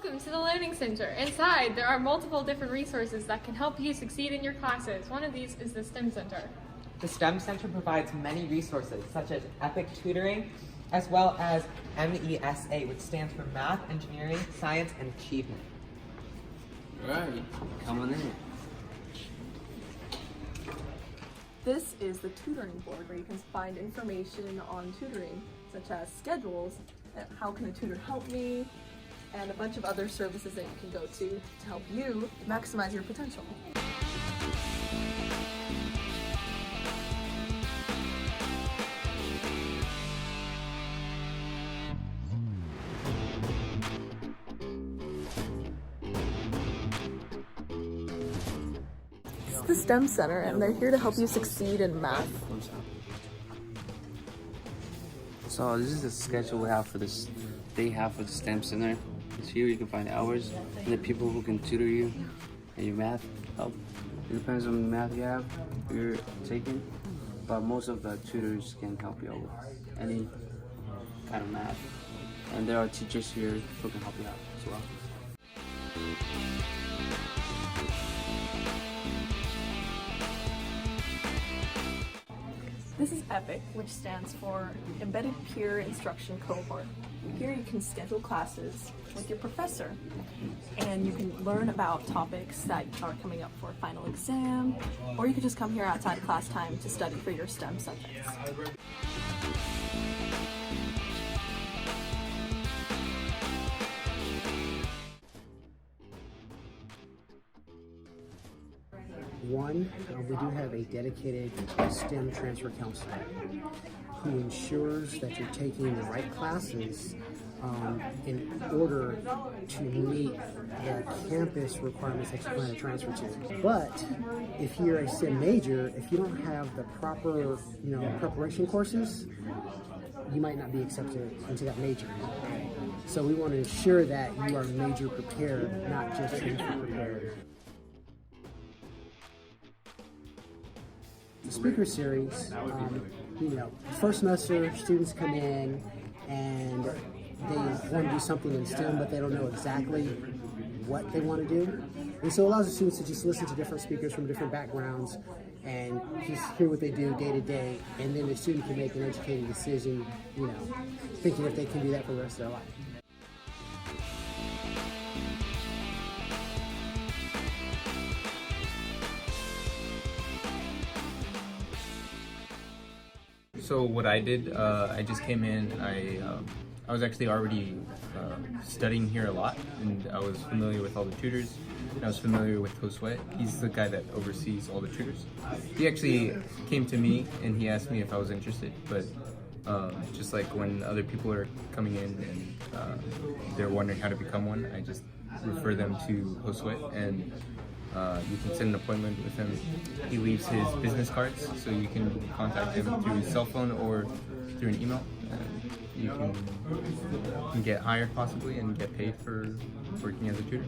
Welcome to the Learning Center. Inside, there are multiple different resources that can help you succeed in your classes. One of these is the STEM Center. The STEM Center provides many resources, such as EPIC tutoring, as well as MESA, which stands for Math, Engineering, Science, and Achievement. All right, come on in. This is the tutoring board where you can find information on tutoring, such as schedules, how can a tutor help me, and a bunch of other services that you can go to help you maximize your potential. It's the STEM Center, and they're here to help you succeed in math. So this is the schedule we have for this day half of the STEM Center. It's here you can find hours and the people who can tutor you and your math help. It depends on the math you have you're taking, but most of the tutors can help you out with any kind of math. And there are teachers here who can help you out as well. This is EPIC, which stands for Embedded Peer Instruction Cohort. Here you can schedule classes with your professor, and you can learn about topics that are coming up for a final exam, or you can just come here outside of class time to study for your STEM subjects. One, we do have a dedicated STEM transfer counselor who ensures that you're taking the right classes in order to meet the campus requirements that you plan to transfer to. But if you're a STEM major, if you don't have the proper, preparation courses, you might not be accepted into that major. So we want to ensure that you are major prepared, not just transfer prepared. The speaker series, first semester students come in and they want to do something in STEM, but they don't know exactly what they want to do. And so it allows the students to just listen to different speakers from different backgrounds and just hear what they do day to day. And then the student can make an educated decision, thinking if they can do that for the rest of their life. So what I did, I just came in. I was actually already studying here a lot, and I was familiar with all the tutors. And I was familiar with Josue. He's the guy that oversees all the tutors. He actually came to me and he asked me if I was interested. But just like when other people are coming in and they're wondering how to become one, I just refer them to Josue, and you can set an appointment with him. He leaves his business cards, so you can contact him through his cell phone or through an email. And you can get hired possibly and get paid for working as a tutor.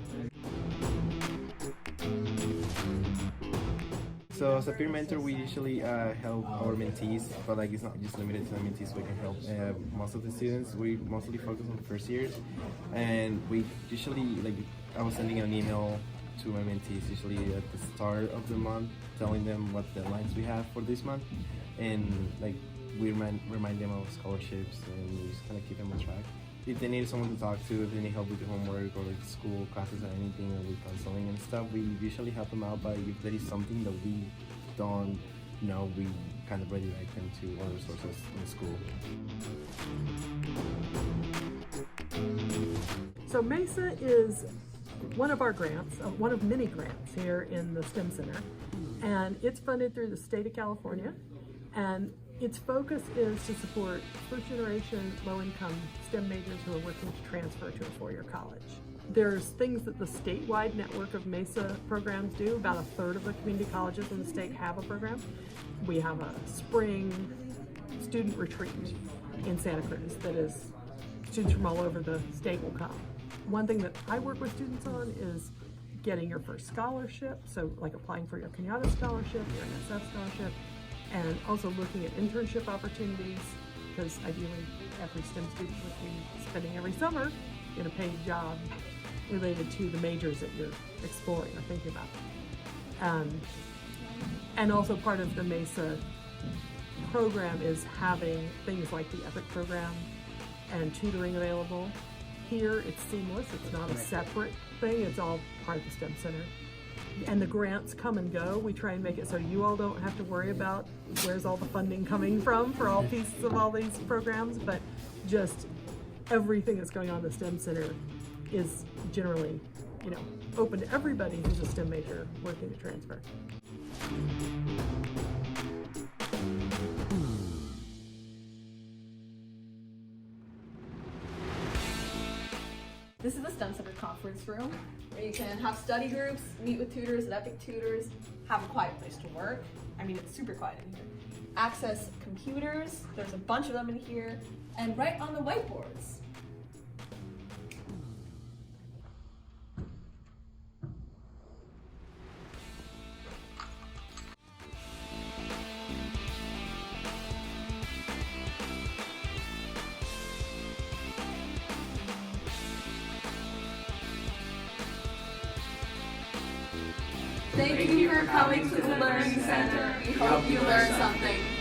So as a peer mentor, we usually help our mentees, but it's not just limited to the mentees. We can help most of the students. We mostly focus on the first years, and we usually I was sending an email to my mentees usually at the start of the month, telling them what deadlines we have for this month, and we remind them of scholarships, and we just kind of keep them on track. If they need someone to talk to, if they need help with the homework or school classes or anything, or with counseling and stuff, we usually help them out. But if there is something that we don't know, we kind of redirect them to other sources in school. So MESA is one of our grants, one of many grants here in the STEM Center, and it's funded through the state of California, and its focus is to support first-generation, low-income STEM majors who are working to transfer to a four-year college. There's things that the statewide network of MESA programs do. About a third of the community colleges in the state have a program. We have a spring student retreat in Santa Cruz that is students from all over the state will come. One thing that I work with students on is getting your first scholarship, so like applying for your Cañada scholarship, your NSF scholarship, and also looking at internship opportunities, because ideally every STEM student would be spending every summer in a paid job related to the majors that you're exploring or thinking about. And also part of the MESA program is having things like the EPIC program and tutoring available. Here it's seamless, it's not a separate thing, it's all part of the STEM Center. And the grants come and go. We try and make it so you all don't have to worry about where's all the funding coming from for all pieces of all these programs, but just everything that's going on in the STEM Center is generally, open to everybody who's a STEM major working to transfer. This is the STEM Center conference room where you can have study groups, meet with tutors and EPIC tutors, have a quiet place to work. I mean, it's super quiet in here. Access computers, there's a bunch of them in here, and write on the whiteboards. Thank you for coming to the Learning Center. We hope you learned something.